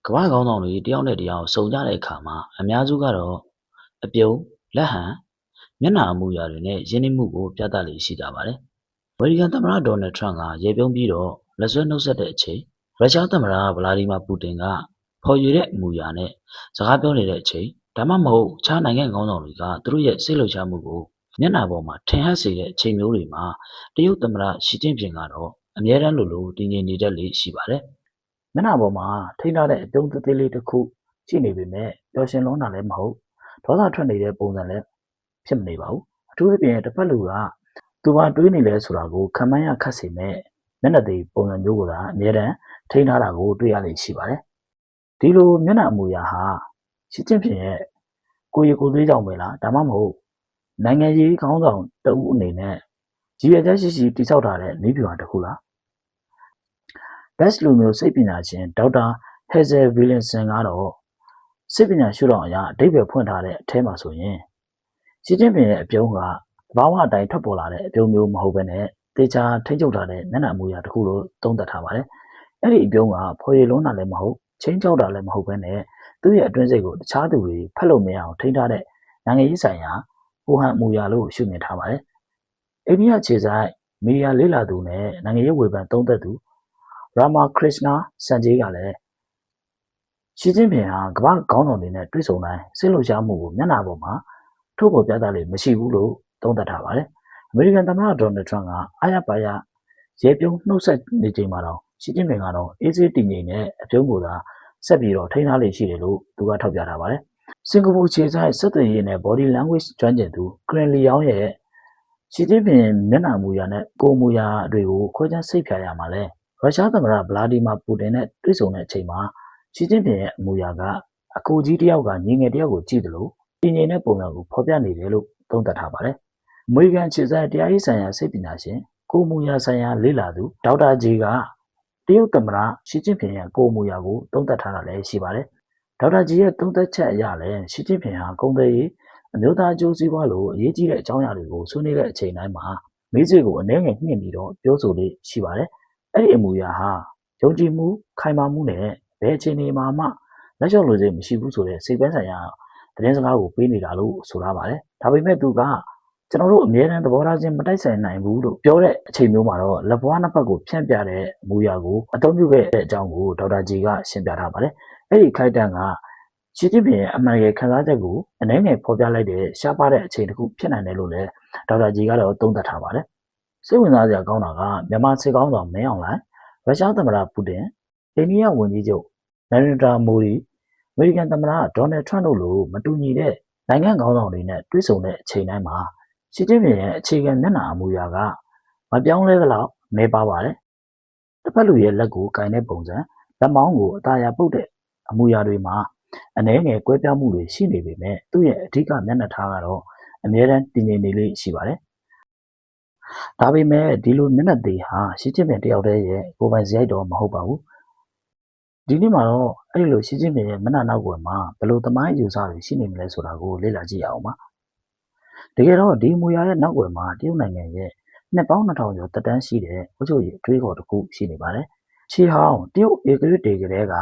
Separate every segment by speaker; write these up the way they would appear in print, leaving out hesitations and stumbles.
Speaker 1: ကမ္ဘာ့ခေါင်းဆောင်တွေတယောက်နဲ့တယောက်ဆုံကြတဲ့အခါမှာအများစုကတော့အပြုံး၊လက်ဟန်၊မျက်နှာအမူအရာတွေနဲ့ရင်းနှီးမှုကိုပြသလေ့ရှိကြပါတယ်။အမေရိကန်သမ္မတဒေါ်နယ်ထရမ့်ကရေပြုံးပြီးတော့လက်ဆွဲနှုတ်ဆက်တဲ့အချိန်ရုရှားသမ္မတဗလာဒီမာပူတင်ကဖော်ရွေတဲ့အမူအရာနဲ့စကားပြောနေတဲ့အချိန်ဒါမှမဟုတ်အခြားနိုင်ငံခေါင်းဆောင်တွေကသူတို့ရဲ့စိတ်လှုပ်ရှားမှုကိုမျက်နှာပေါ်မှာထင်ဟပ်စေတဲ့အချိန်မျိုးတွေမှာတရုတ်သမ္မတရှီကျင့်ဖျင်ကတော့အမြဲတမ်းလိုတည်ငြိမ်နေတတ်လေ့ရှိပါတယ်။မျက်နှာပေါ်မှာထိန်းထားတဲ့အပြုံးသေးသေးလေးတစ်ခုရှိနေပေမဲ့ပျော်ရွှင်လွန်းတာလည်းမဟုတ်ဒေါသထွက်နေတဲ့ပုံစံလည်းဖြစ်မနေပါဘူး။အထူးသဖြင့်တစ်ဖက်လူကသူဘာတွေးနေလဲဆိုတာကိုခံမှန်းရခက်စေမဲ့မျက်နှာသေးပုံစံမျိုးကိုသာအမြဲတမ်းထိန်းထားတာကိုတွေ့ရလေ့ရှိပါတယ်။ဒီလိုမျက်နှာအမူအရာဟာရှီကျင့်ဖျင်ရဲ့ကိုယ်ရည်ကိုယ်သွေးကြောင့်ပဲလားဒါမှမဟုတ်နိုင်ငံရေးခေါင်းဆောင်တဦးအနေနဲ့ကြီးရတဲ့ရှိတိဆောက်ထားတဲ့နည်းဗျူဟာတစ်ခုလား။ Best လူမျိုးစိတ်ပညာရှင်ဒေါက်တာဟဲဇယ်ဗီလင်ဆန်ကတော့စိတ်ပညာရှုထောင့်အရာအဓိပ္ပာယ်ဖွင့်ထားတဲ့အထဲမှာဆိုရင်ရှီကျင့်ဖျင်ရဲ့အပြုံးကသဘာဝအတိုင်းထွက်ပေါ်လာတဲ့အပြုံးမျိုးမဟုတ်ဘဲနဲ့တေချာထိန်းချုပ်ထားတဲ့မျက်နှာအမူအရာတစ်ခုလို့သုံးသပ်ထားပါတယ်။အဲ့ဒီအပြုံးကဖော်ရည်လွန်းတာလည်းမဟုတ်ချင်းချောက်တာလည်းမဟုတ်ဘဲနဲ့သူ့ရဲ့အတွင်းစိတ်ကိုတခြားသူတွေဖတ်လို့မရအောင်ထိန်းထားတဲ့နိုင်ငံရေးဆိုင်ရာဟိုဟန်အမူအရာလို့ရှုမြင်ထားပါတယ်။အိန္ဒိယခြေဆိုင်မီဒီယာလေ့လာသူနဲ့နိုင်ငံရေးဝေဖန်သုံးသပ်သူရာမာခရစ်နာစန်ဂျေးကလည်းရှီကျင့်ဖျင်ဟာကမ္ဘာ့ခေါင်းဆောင်တွေနဲ့တွေ့ဆုံတိုင်းစိတ်လှုပ်ရှားမှုကိုမျက်နှာပေါ်မှာထုတ်ဖော်ပြသလေမရှိဘူးလို့သုံးသပ်ထားပါတယ်။အမေရိကန်သမ္မတဒေါ်နယ်ထရမ့်ကအားရပါရရေပြုံးနှုတ်ဆက်နေချိန်မှာတော့ရှီကျင့်ဖျင်ကတော့အေးဆေးတည်ငြိမ်တဲ့အပြုံးကိုသာဆက်ပြီးတော့ထိန်းထားလေရှိတယ်လို့သူကထောက်ပြထားပါတယ်။စင်ကာပူခြေဆိုင်ဆက်သွယ်ရေးနဲ့ body language ကျွမ်းကျင်သူကရင်လီယောင်းရဲ့ရှီကျင့်ဖျင်မျက်နှာမူအရာနဲ့ကိုယ်မူအရာတွေကိုခွဲခြားစိတ်ဖြာရမှာလဲရုရှားသမ္မတဗလာဒီမာပူတင်နဲ့တွေ့ဆုံတဲ့အချိန်မှာရှီကျင့်ဖျင်ရဲ့အမူအရာကအကူကြီးတယောက်ကညီငယ်တယောက်ကိုကြည့်တယ်လို့တည်ငြိမ်တဲ့ပုံစံကိုဖော်ပြနေတယ်လို့သုံးသပ်ထားပါတယ်။အမေရိကန်ခြေဆိုင်တရားရေးဆိုင်ရာစိတ်ပညာရှင်ကိုမူအရာဆိုင်ရာလေ့လာသူဒေါက်တာဂျီကတရုတ်သမ္မတရှီကျင့်ဖျင်ရဲ့ကိုမူအရာကိုသုံးသပ်ထားတာလည်းရှိပါတယ်။ဒေါက်တာဂျီရဲ့သုံးသပ်ချက်အရလည်းရှီကျင့်ဖျင်ဟာကုန်သွယ်ရေးအမျိုးသားအကျိုးစီးပွားလိုအရေးကြီးတဲ့အကြောင်းအရာတွေကိုဆွေးနွေးတဲ့အချိန်တိုင်းမှာမိစေကိုအနည်းငယ်နှင့်ပြီးတော့ပြောဆိုလေးရှိပါတယ်။အဲ့ဒီအမူအရာဟာယုံကြည်မှုခိုင်မာမှုနဲ့ဘယ်အခြေအနေမှာမှလက်လျှော့လို့စိတ်မရှိဘူးဆိုတဲ့စိတ်ပိုင်းဆိုင်ရာသတင်းစကားကိုပေးနေတာလို့ဆိုထားပါတယ်။ဒါပေမဲ့သူကကျွန်တော်တို့အမြဲတမ်းသဘောထားချင်းမတိုက်ဆိုင်နိုင်ဘူးလို့ပြောတဲ့အချိန်မျိုးမှာတော့လက်ပွားနှစ်ဖက်ကိုဖြန့်ပြတဲ့အမူအရာကိုအသုံးပြုခဲ့တဲ့အကြောင်းကိုဒေါက်တာဂျီကရှင်းပြထားပါတယ်။အဲ့ဒီခိုက်တန့်ကရှီကျင့်ဖျင်ရဲ့အမှန်တကယ်ခံစားချက်ကိုအနည်းငယ်ဖော်ပြလိုက်တဲ့ရှားပါတဲ့အချိန်တစ်ခုဖြစ်နိုင်တယ်လို့လည်းဒေါက်တာဂျီကတော့သုံးသပ်ထားပါတယ်။စိတ်ဝင်စားစရာကောင်းတာကမြန်မာစစ်ကောင်းဆောင်မင်းအောင်လှိုင်ရုရှားသမ္မတပူတင်အိန္ဒိယဝန်ကြီးချုပ်နရင်ဒရာမိုဒီအမေရိကန်သမ္မတဒေါ်နယ်ထရမ့်တို့လိုမတူညီတဲ့နိုင်ငံခေါင်းဆောင်တွေနဲ့တွေ့ဆုံတဲ့အချိန်တိုင်းမှာရှီကျင့်ဖျင်ရဲ့အခြေခံမျက်နှာအမူအရာကမပြောင်းလဲသလောက်နေပါပါတယ်။တစ်ဖက်လူရဲ့လက်ကိုကင်တဲ့ပုံစံလက်မောင်းကိုအသာရပုတ်တဲ့အမူအရာတွေမှာအနည်းငယ်ကွဲပြားမှုတွေရှိနေပေမဲ့သူ့ရဲ့အဓိကမျက်နှာထားကတော့အမြဲတမ်းတည်ငြိမ်နေလေ့ရှိပါတယ်။ဒါပေမဲ့ဒီလိုမျက်နှာသေးဟာရှီကျင့်ဖျင်တယောက်တည်းရဲ့ကိုယ်ပိုင်စရိုက်တော့မဟုတ်ပါဘူး။ဒီနေ့မှာတော့အဲ့ဒီလိုရှီကျင့်ဖျင်ရဲ့မျက်နှာနောက်ွယ်မှာဘယ်လိုသမိုင်းအယူဆတွေရှိနေမလဲဆိုတာကိုလေ့လာကြည့်အောင်ပါ။တကယ်တော့ဒီမူအရာရဲ့နောက်ွယ်မှာတရုတ်နိုင်ငံရဲ့နှစ်ပေါင်း2000ကျော်သက်တမ်းရှိတဲ့အုပ်ချုပ်ရေးအတွေးခေါ်တစ်ခုရှိနေပါတယ်။ရှီဟောင်းတရုတ်ဧကရာတေကလေးကအ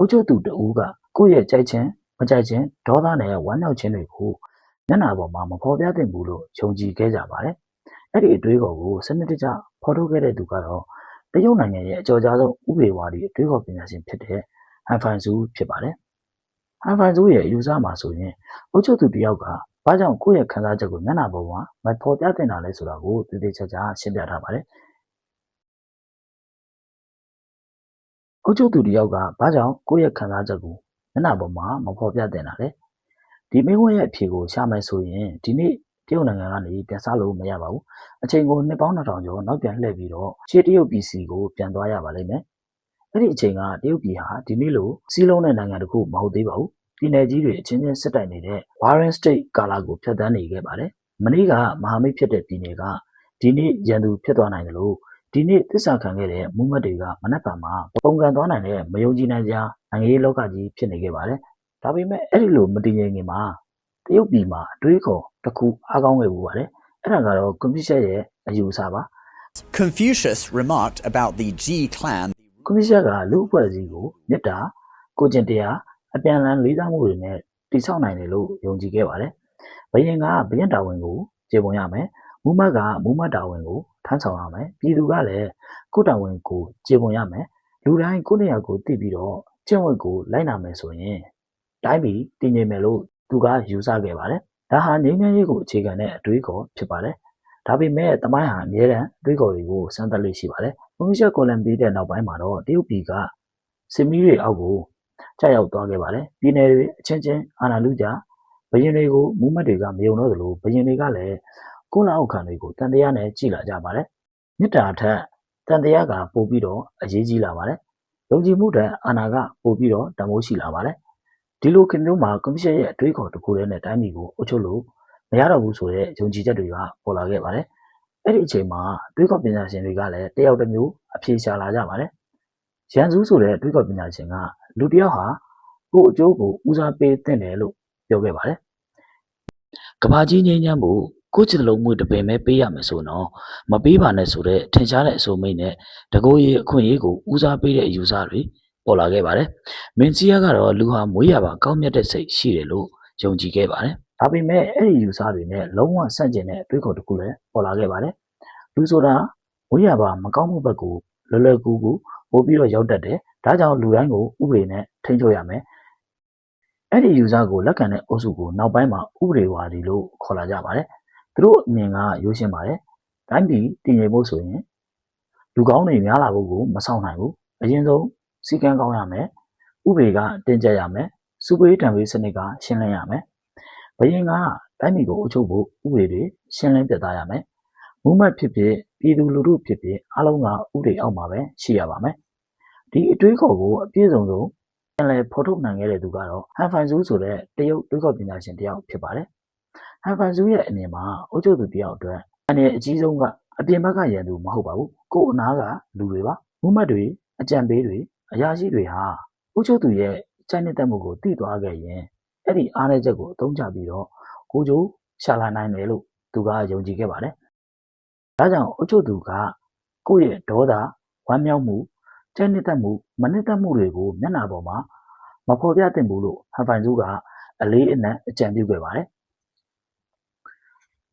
Speaker 1: ုပ်ချုပ်သူတဦးကကိုယ့်ရဲ့ကြိုက်ခြင်းမကြိုက်ခြင်းဒေါသနဲ့ဝမ်းမြောက်ခြင်းတွေကိုမျက်နှာပေါ်မှာမဖော်ပြသင့်ဘူးလို့ယုံကြည်ခဲ့ကြပါတယ်။အဲ့ဒီအတွေးခေါ်ကိုစနစ်တကျဖော်ထုတ်ခဲ့တဲ့သူကတော့တရုတ်နိုင်ငံရဲ့အကျော်ကြားဆုံးဥပဒေဝါဒီအတွေးခေါ်ပညာရှင်ဖြစ်တဲ့ဟန်ဖိုင်ဇူးဖြစ်ပါတယ်။ဟန်ဖိုင်ဇူးရဲ့အယူဆမှာဆိုရင်အုပ်ချုပ်သူတယောက်ကဘာကြောင့်ကိုယ့်ရဲ့ခံစားချက်ကိုမျက်နှာပေါ်မှာမဖော်ပြသင့်တာလဲဆိုတာကိုသေသေးချာချာရှင်းပြထားပါတယ်။အုပ်ချုပ်သူတယောက်ကဘာကြောင့်ကိုယ့်ရဲ့ခံစားချက်ကိုမျက်နှာပေါ်မှာမဖော်ပြသင့်တာလဲ။ဒီမိခွန်းရဲ့အဖြေကိုရှာမယ်ဆိုရင်ဒီနေ့တရုတ်နိုင်ငံကနေပြန်စားလို့မရပါဘူး။အချိန်ကိုနှစ်ပေါင်း2000ကျော်နောက်ပြန်လှည့်ပြီးတော့ရှေ့တရုတ်ပြည်စီကိုပြန်သွားရပါလိမ့်မယ်။အဲ့ဒီအချိန်ကတရုတ်ပြည်ဟာဒီနေ့လိုစီးလုံးတဲ့နိုင်ငံတစ်ခုမဟုတ်သေးပါဘူး။ပြည်နယ်ကြီးတွေအချင်းချင်းစစ်တိုက်နေတဲ့ Warring State ကာလကိုဖြတ်သန်းနေခဲ့ပါတယ်။မနေ့ကမဟာမိတ်ဖြစ်တဲ့ပြည်နယ်ကဒီနေ့ရန်သူဖြစ်သွားနိုင်တယ်လို့ဒီနေ့သစ္စာခံခဲ့တဲ့မူမတ်တွေကမနက်ဖြန်မှာပုံကန်သွားနိုင်တဲ့မယုံကြည်နိုင်စရာနိုင်ငံရေးလောကကြီးဖြစ်နေခဲ့ပါတယ်။ဒါပေမဲ့အဲ့ဒီလိုမတည်ငြိမ်ခင်မှာတရုတ်ပြည်မှာအတွေးခေါ်တစ်ခုအားကောင်းခဲ့ဘူးပါတယ်။အဲ့ဒါကတော့ကွန်ပျူတာရဲ့အယူအဆပါ။
Speaker 2: Confucius remarked about the Ji clan.
Speaker 1: ကွန်ပျူတာကလူအဖွဲ့အစည်းကိုမေတ္တာ ကိုကျင့်တရားအပြန်အလှန်လေးစားမှုတွေနဲ့တိဆောက်နိုင်တယ်လို့ယုံကြည်ခဲ့ပါတယ်။ဘယင်ကဘယင်တာဝန်ကိုကျေပွန်ရမယ်။မူမတ်ကမူမတ်တာဝန်ကိုထမ်းဆောင်ရမယ်။ပြည်သူကလည်းကိုတာဝန်ကိုကျေပွန်ရမယ်။လူတိုင်းကိုနေရာကိုသိပြီးတော့ကျင့်ဝတ်ကိုလိုက်နာမယ်ဆိုရင်တိုင်းပြည်တည်ငြိမ်မယ်လို့သူကယူဆခဲ့ပါတယ်။ဒါဟာငြိမ်းချမ်းရေးကိုအခြေခံတဲ့အတွေးခေါ်ဖြစ်ပါတယ်။ဒါပေမဲ့တမိုင်းဟာအမြဲတမ်းအတွေးခေါ်တွေကိုစမ်းသပ်လို့ရှိပါတယ်။ကွန်မြူနစ်ကိုလံပြီးတဲ့နောက်ပိုင်းမှာတော့တရုတ်ပြည်ကစစ်မီးတွေအောက်ကိုကျရောက်သွားခဲ့ပါတယ်။ပြည်နယ်တွေအချင်းချင်းအာဏာလုကြဘယင်တွေကိုမူမတ်တွေကမယုံတော့သလိုဘယင်တွေကလည်းကိုလာအောက်ခံတွေကိုတန်တရားနဲ့ကြည်လာကြပါတယ်။မြစ်တာထက်တန်တရားကပိုပြီးတော့အရေးကြီးလာပါတယ်။ယုံကြည်မှုတဲ့အာဏာကပိုပြီးတော့တမိုးရှိလာပါတယ်။ဒီလိုခင်မျိုးမှာကွန်မြူနစ်ရဲ့အတွေးခေါ်တစ်ခုတည်းနဲ့တိုင်းပြည်ကိုအုပ်ချုပ်လို့မရတော့ဘူးဆိုတဲ့ယုံကြည်ချက်တွေကပေါ်လာခဲ့ပါတယ်။အဲ့ဒီအချိန်မှာတွေးခေါ်ပညာရှင်တွေကလည်းတယောက်တစ်မျိုးအဖြေရှာလာကြပါတယ်။ရန်စူးဆိုတဲ့တွေးခေါ်ပညာရှင်ကလူတစ်ယောက်ဟာကိုယ်အကျိုးကိုဦးစားပေးသင့်တယ်လို့ပြောခဲ့ပါတယ်။ကဘာကြီးငိမ့်ညမ်းဖို့ကိုချစ်လုံးမှုတပင်ပဲပေးရမယ်ဆိုတော့မပေးပါနဲ့ဆိုတဲ့ထင်ရှားတဲ့အဆိုမိတ်နဲ့တကိုးရေးအခွင့်အရေးကိုဦးစားပေးတဲ့အယူဆတွေပေါ်လာခဲ့ပါတယ်။မင်းစီယာကတော့လူဟာမွေးရပါကောင်းမြတ်တဲ့စိတ်ရှိတယ်လို့ယုံကြည်ခဲ့ပါတယ်။ဒါပေမဲ့အဲ့ဒီယူဆတွေနဲ့လုံးဝဆန့်ကျင်တဲ့အတွေးခေါ်တစ်ခုလည်းပေါ်လာခဲ့ပါတယ်။လူဆိုတာမွေးရပါမကောင်းမှုဘက်ကိုလွယ်လွယ်ကူကူပို့ပြီးတော့ရောက်တတ်တယ်။ဒါကြောင့်လူတိုင်းကိုဥပဒေနဲ့ထိန်းချုပ်ရမယ်။အဲ့ဒီယူဆကိုလက်ခံတဲ့အုပ်စုကိုနောက်ပိုင်းမှာဥပဒေဝါဒီလို့ခေါ်လာကြပါတယ်။သူတို့အမြင်ကရိုးရှင်းပါတယ်။တိုင်းပြည်တည်ငြိမ်ဖို့ဆိုရင်လူကောင်းတွေများလာဖို့ကိုမဆောင်နိုင်ဘူး။အရင်ဆုံးစီကံကောင်းရမယ်။ဥပဒေကတင်းကျပ်ရမယ်။စုပေးတံပေးစနစ်ကရှင်းလင်းရမယ်။ဘယင်ကတိုင်းပြည်ကိုအုပ်ချုပ်ဖို့ဥပဒေတွေရှင်းလင်းပြသရမယ်။မူမတ်ဖြစ်ဖြစ်ပြည်သူလူထုဖြစ်ဖြစ်အားလုံးကဥပဒေအောက်မှာပဲရှိရပါမယ်။ဒီအတွေးခေါ်ကိုအပြည့်စုံဆုံးပြန်လည်ဖော်ထုတ်နိုင်ခဲ့တဲ့သူကတော့ဟန်ဖိုင်ဇူးဆိုတဲ့တရုတ်တွေးခေါ်ပညာရှင်တစ်ယောက်ဖြစ်ပါတယ်။ဟန်ဖိုင်ဇူးရဲ့အမြင်မှာအုပ်ချုပ်သူတစ်ယောက်အတွက်အနေအကြီးဆုံးကအပြင်ဘက်ကရန်သူမဟုတ်ပါဘူး။ကိုယ်အနာကလူတွေပါ။မူမတ်တွေအကြံပေးတွေအရာရှိတွေဟာအုပ်ချုပ်သူရဲ့စိတ်နှစ်သက်မှုကိုသိသွားခဲ့ရင်အဲ့ဒီအားနည်းချက်ကိုအသုံးချပြီးတော့ကိုကျိုးရှာလာနိုင်တယ်လို့သူကယုံကြည်ခဲ့ပါတယ်။ဒါကြောင့်အုပ်ချုပ်သူကကိုယ့်ရဲ့ဒေါသဝမ်းမြောက်မှုစိတ်နှစ်သက်မှုမနှစ်သက်မှုတွေကိုမျက်နှာပေါ်မှာမဖော်ပြသင့်ဘူးလို့ဟန်ဖိုင်ဇူးကအလေးအနက်အကြံပြုခဲ့ပါတယ်။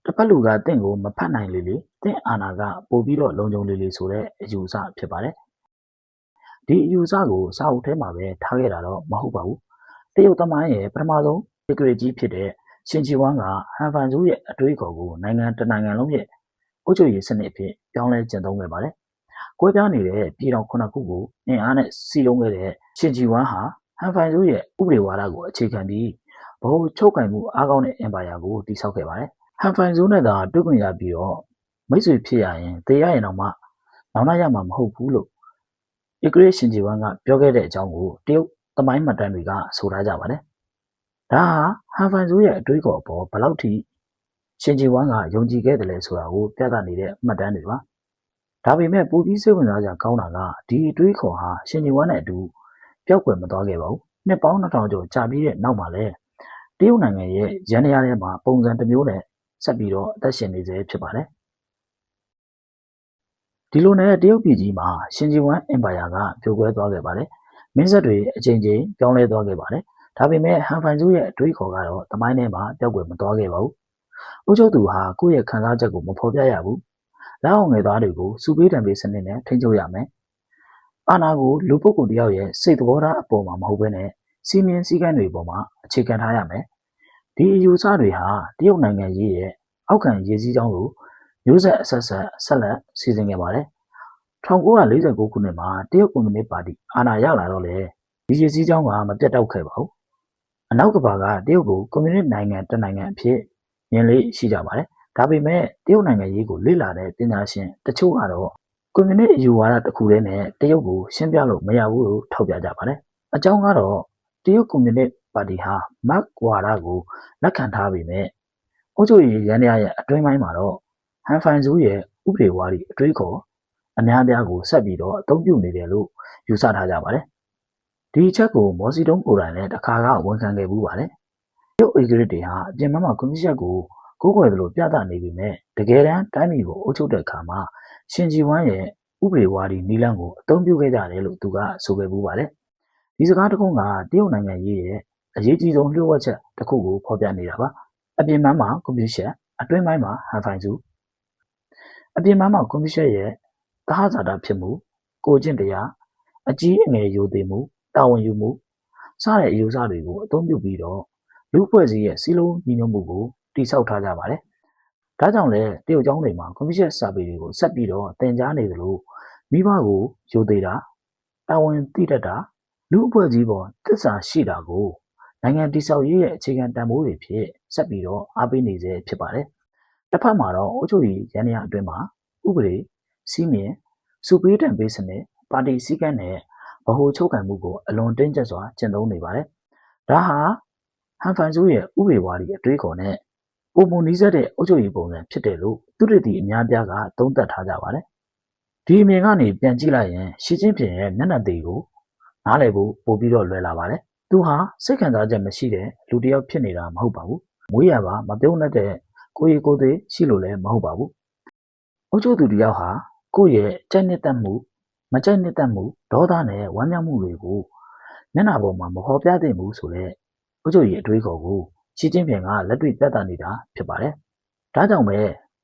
Speaker 1: တစ်ဖက်လူကတင့်ကိုမဖတ်နိုင်လေတင့်အာဏာကပို့ပြီးတော့လုံခြုံလေဆိုတဲ့အယူအဆဖြစ်ပါတယ်။ဒီအယူအဆကိုစာအုပ်ထဲမှာပဲထားခဲ့တာတော့မဟုတ်ပါဘူး။တရုတ်သမိုင်းရဲ့ပထမဆုံးဒီဂရီကြီးဖြစ်တဲ့ရှင်ချီဝမ်ကဟန်ဖိုင်ဇူးရဲ့အတွေးခေါ်ကိုနိုင်ငံတနိုင်ငံလုံးရဲ့အုပ်ချုပ်ရေးစနစ်အဖြစ်ပြောင်းလဲကျင့်သုံးခဲ့ပါတယ်။ကွဲပြားနေတဲ့ပြည်တော်ခုနှစ်ခုကိုအင်အားနဲ့စီလုံးခဲ့တဲ့ရှင်ချီဝမ်ဟာဟန်ဖိုင်ဇူးရဲ့ဥပဒေဝါဒကိုအခြေခံပြီးဗဟိုချုပ်ကိုင်မှုအားကောင်းတဲ့အင်ပါယာကိုတည်ဆောက်ခဲ့ပါတယ်။ဟန်ဖိုင်ဇူးနဲ့သာတွေ့ခွင့်ရပြီးတော့မိတ်ဆွေဖြစ်ရရင်တရားရင်တော့မှနောင်နာရမှာမဟုတ်ဘူးလို့ဧကရေရှင်ချီဝမ်ကပြောခဲ့တဲ့အကြောင်းကိုတရုတ်သမိုင်းမှတ်တမ်းတွေကဆိုထားကြပါတယ်။ဒါဟာဟန်ဖိုင်ဇူးရဲ့အတွေးခေါ်အပေါ်ဘယ်လောက်ထိရှင်ချီဝမ်ကယုံကြည်ခဲ့တယ်လဲဆိုတာကိုပြသနေတဲ့မှတ်တမ်းတွေပါ။ဒါပေမဲ့ပူပြီးစိတ်ဝင်စားကြကောင်းတာကဒီအတွေးခေါ်ဟာရှင်ချီဝမ်နဲ့အတူပျောက်ကွယ်မသွားခဲ့ပါဘူး။နှစ်ပေါင်း2000ကျော်ကြာပြီးတဲ့နောက်မှာလည်းတရုတ်နိုင်ငံရဲ့ရန်ရာထဲမှာပုံစံတစ်မျိုးနဲ့ဆက်ပြီးတော့အသက်ရှင်နေစေဖြစ်ပါတယ်။ဒီလိုနဲ့တရုတ်ပြည်ကြီးမှာရှင်ချီဝမ်အင်ပါယာကပြိုကွဲသွားခဲ့ပါတယ်။မင်းဆက်တွေအချိန်ချင်းပြောင်းလဲသွားခဲ့ပါတယ်။ဒါပေမဲ့ဟန်ဖိုင်ဇူးရဲ့အတွေးခေါ်ကတော့သမိုင်းထဲမှာပျောက်ကွယ်မသွားခဲ့ပါဘူး။အုပ်ချုပ်သူဟာကိုယ့်ရဲ့ခံစားချက်ကိုမဖော်ပြရဘူး။လက်အောင်ငယ်သားတွေကိုစုပေးတံပေးစနစ်နဲ့ထိန်းချုပ်ရမယ်။အာဏာကိုလူပုဂ္ဂိုလ်တယောက်ရဲ့စိတ်သဘောထားအပေါ်မှာမဟုတ်ဘဲနဲ့စီမင်းစည်းကမ်းတွေပေါ်မှာအခြေခံထားရမယ်။ဒီအယူအဆတွေဟာတရုတ်နိုင်ငံရေးရဲ့အောက်ခံရေးစည်းကြောင်းကိုမျိုးဆက်အဆက်ဆက်လက်စီစဉ်ခဲ့ပါတယ်။1949ခုနှစ်မှာတရုတ်ကွန်မြူနစ်ပါတီအာဏာရလာတော့လေဒီရေးစည်းကြောင်းကမပြတ်တောက်ခဲ့ပါဘူး။အနောက်ကဘာကတရုတ်ကိုကွန်မြူနစ်နိုင်ငံတစ်နိုင်ငံအဖြစ်မြင်လေးရှိကြပါတယ်။ဒါပေမဲ့တရုတ်နိုင်ငံရေးကိုလေ့လာတဲ့ပညာရှင်တချို့ကတော့ကွန်မြူနစ်အယူဝါဒတစ်ခုတည်းနဲ့တရုတ်ကိုရှင်းပြလို့မရဘူးလို့ထောက်ပြကြပါတယ်။အကြောင်းကတော့တရုတ်ကွန်မြူနစ်ပါတီဟာမတ်ဝါဒကိုလက်ခံထားပေမဲ့အုပ်ချုပ်ရေးရန်ရာရဲ့အတွင်းပိုင်းမှာတော့ဟန်ဖိုင်ဇူးရဲ့ဥပဒေဝါဒီအတွေးခေါ်အများပြားကိုဆက်ပြီးတော့အသုံးပြုနေတယ်လို့ယူဆထားကြပါတယ်။ဒီအချက်ကိုမော်စီတုံးကိုယ်တိုင်လည်းတစ်ခါကဝန်ခံခဲ့ဘူးပါတယ်။တရုတ်ဧကရစ်တွေဟာအပြင်မှာကွန်မြူနစ်ကိုကိုးကွယ်တယ်လို့ပြသနေပေမဲ့တကယ်တမ်းတိုင်းပြည်ကိုအုပ်ချုပ်တဲ့အခါမှာရှင်ချီဝမ်ရဲ့ဥပဒေဝါဒီနီလန်းကိုအသုံးပြုခဲ့ကြတယ်လို့သူကဆိုခဲ့ဘူးပါတယ် ဒီစကားတစ်ခုကတရုတ်နိုင်ငံရေးရဲ့အရေးကြီးဆုံးလျှို့ဝှက်ချက်တစ်ခုကိုဖော်ပြနေတာပါအပြင်ပိုင်းမှာကွန်ပျူတာအတွင်းပိုင်းမှာဟန်ဖိုင်စုအပြင်ပိုင်းမှာကွန်ပျူတာရဲ့သဟဇာတဖြစ်မှုကိုကျင့်တရားအကြီးအငယ်ယိုသေးမှုတာဝန်ယူမှုစတဲ့အယူဆတွေကိုအသုံးပြုပြီးတော့လူအဖွဲ့အစည်းရဲ့စီးလုံးညီညွတ်မှုကိုတည်ဆောက်ထားကြပါတယ်ဒါကြောင့်လည်းတရုတ်ကျောင်းတွေမှာကွန်ပျူတာစာပေတွေကိုဆက်ပြီးတော့သင်ကြားနေသလိုမိဘကိုယိုသေးတာတာဝန်သိတတ်တာလူအဖွဲ့အစည်းပေါ်သစ္စာရှိတာကိုနိုင်ငံတည်ဆောက်ရေးရဲ့အခြေခံတန်ဖိုးတွေဖြစ်ဆက်ပြီးတော့အားပေးနေစေဖြစ်ပါတယ်တစ်ဖက်မှာတော့အုပ်ချုပ်ရေးရန်ရာအတွင်းမှာဥပဒေစီးမြင်စုပေးတံပေးစနစ်ပါတီစည်းကမ်းနဲ့ဗဟိုချုပ်ကိုင်မှုကိုအလွန်တင်းကျပ်စွာကျင့်သုံးနေပါတယ်ဒါဟာဟန်ဖန်စုရဲ့ဥပဒေဝါဒီအတွေးခေါ်နဲ့ပုံမှန်နီးစပ်တဲ့အုပ်ချုပ်ရေးပုံစံဖြစ်တယ်လို့သူတို့ဒီအများပြားကသုံးသပ်ထားကြပါတယ်ဒီအမြင်ကနေပြန်ကြည့်လိုက်ရင်ရှီကျင်းဖျင်ရဲ့မျက်နှာသေးကိုနားလည်ဖို့ပို့ပြီးတော့လွယ်လာပါတယ်သူဟာစိတ်ခံစားချက်မရှိတဲ့လူတစ်ယောက်ဖြစ်နေတာမဟုတ်ပါဘူးမွေးရပါမပြုံးတတ်တဲ့ကိုယ်ရည်ကိုယ်သေးရှိလို့လည်းမဟုတ်ပါဘူးအုပ်ချုပ်သူတစ်ယောက်ဟာကိုယ့်ရဲ့ကြိုက်နှစ်သက်မှုမကြိုက်နှစ်သက်မှုဒေါသနဲ့ဝမ်းမြောက်မှုတွေကိုမျက်နှာပေါ်မှာမဖော်ပြသင့်ဘူးဆိုတော့အုပ်ချုပ်ရေးအတွေးခေါ်ကိုရှီကျင်းဖျင်ကလက်တွေ့ပြသနေတာဖြစ်ပါတယ်ဒါကြောင့်ပဲ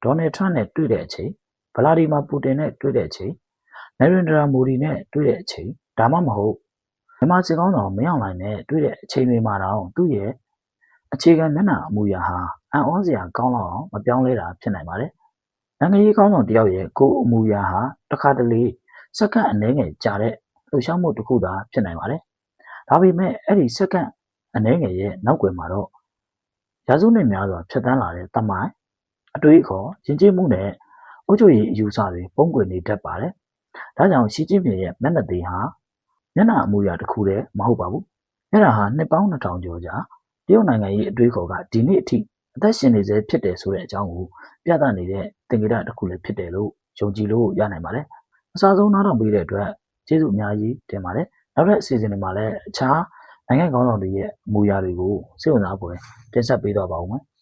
Speaker 1: ဒေါ်နယ်ထရန့်နဲ့တွေ့တဲ့အချိန်ဗလာဒီမာပူတင်နဲ့တွေ့တဲ့အချိန်နရင်ဒရာမိုဒီနဲ့တွေ့တဲ့အချိန်ဒါမှမဟုတ်မြန်မာစစ်ကောင်းဆောင်မင်းအောင်လှိုင်နဲ့တွေ့တဲ့အချိန်တွေမှာတော့သူ့ရဲ့အခြေခံမျက်နှာအမူအရာဟာအံ့ဩစရာကောင်းလောက်အောင်မပြောင်းလဲတာဖြစ်နိုင်ပါတယ်။နိုင်ငံရေးကောင်းဆောင်တယောက်ရဲ့ကိုယ်အမူအရာဟာတစ်ခါတလေစက္ကန့်အနည်းငယ်ကြာတဲ့လှုပ်ရှားမှုတစ်ခုသာဖြစ်နိုင်ပါတယ်။ဒါပေမဲ့အဲ့ဒီစက္ကန့်အနည်းငယ်ရဲ့နောက်ွယ်မှာတော့ရာစုနှစ်များစွာဖြတ်သန်းလာတဲ့တမိုင်းအတွေးအခေါ်ယဉ်ကျေးမှုနဲ့အုပ်ချုပ်ရေးအယူအဆတွေပုံကွယ်နေတတ်ပါတယ်။ဒါကြောင့်ရှီကျင်းဖျင်ရဲ့မျက်နှာသေးဟာမျက်နှာအမူအရာတစ်ခုတည်းမဟုတ်ပါဘူး။အဲ့ဒါဟာနှစ်ပေါင်း2000ကျော်ကြာတရုတ်နိုင်ငံရေးအတွေးခေါ်ကဒီနေ့အထိအသက်ရှင်နေစေဖြစ်တယ်ဆိုတဲ့အကြောင်းကိုပြသနေတဲ့သင်္ကေတတစ်ခုလည်းဖြစ်တယ်လို့ယုံကြည်လို့ရနိုင်ပါတယ်။အစားဆုံးနားထောင်ပေးတဲ့အတွက်ကျေးဇူးအများကြီးတင်ပါတယ်။နောက်ထပ်အစီအစဉ်တွေမှာလည်းအခြားနိုင်ငံကောင်းဆောင်တွေရဲ့အမူအရာတွေကိုစိတ်ဝင်စားဖွယ်တင်ဆက်ပေးသွားပါဦးမယ်။